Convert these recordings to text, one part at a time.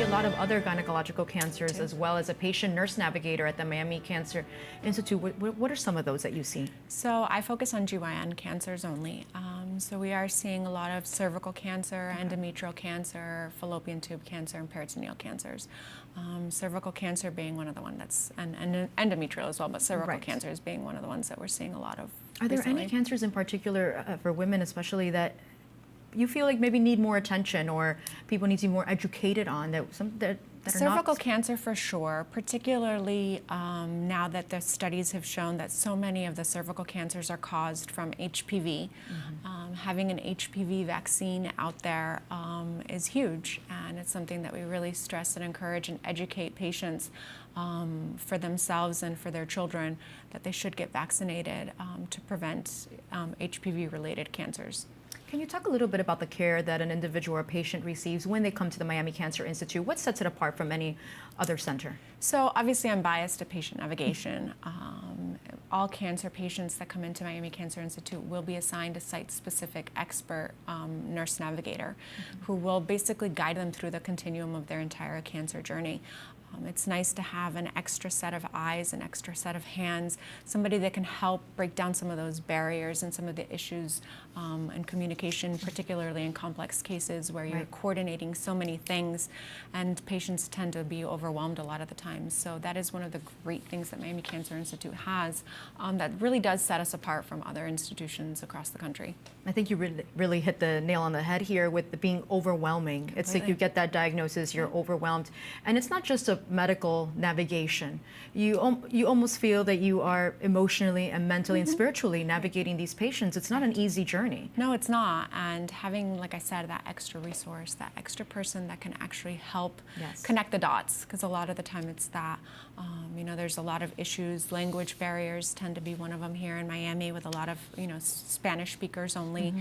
a lot of other gynecological cancers as well as a patient nurse navigator at the Miami Cancer Institute. What are some of those that you see? So I focus on GYN cancers only. So we are seeing a lot of cervical cancer, endometrial cancer, fallopian tube cancer, and peritoneal cancers. Cervical cancer being one of the ones that's, and endometrial as well, but cervical cancers being one of the ones that we're seeing a lot of. Are there any cancers in particular for women especially that you feel like maybe need more attention or people need to be more educated on that cervical cancer for sure, particularly now that the studies have shown that so many of the cervical cancers are caused from HPV. Having an HPV vaccine out there is huge, and it's something that we really stress and encourage and educate patients for themselves and for their children that they should get vaccinated to prevent HPV-related cancers. Can you talk a little bit about the care that an individual or patient receives when they come to the Miami Cancer Institute? What sets it apart from any other center? So obviously I'm biased to patient navigation. All cancer patients that come into Miami Cancer Institute will be assigned a site-specific expert nurse navigator who will basically guide them through the continuum of their entire cancer journey. It's nice to have an extra set of eyes, an extra set of hands, somebody that can help break down some of those barriers and some of the issues and communication, particularly in complex cases where you're coordinating so many things and patients tend to be overwhelmed a lot of the time. So that is one of the great things that Miami Cancer Institute has that really does set us apart from other institutions across the country. I think you really hit the nail on the head here with the being overwhelming. Completely. It's like you get that diagnosis, you're overwhelmed. And it's not just a medical navigation. You almost feel that you are emotionally and mentally and spiritually navigating these patients. It's not an easy journey. No, it's not. And having, like I said, that extra resource, that extra person that can actually help connect the dots, because a lot of the time it's that. You know, there's a lot of issues. Language barriers tend to be one of them here in Miami with a lot of, you know, Spanish speakers only.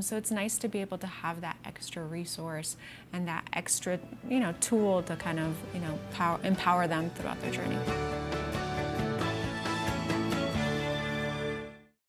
So it's nice to be able to have that extra resource and that extra, you know, tool to kind of, you know, empower them throughout their journey.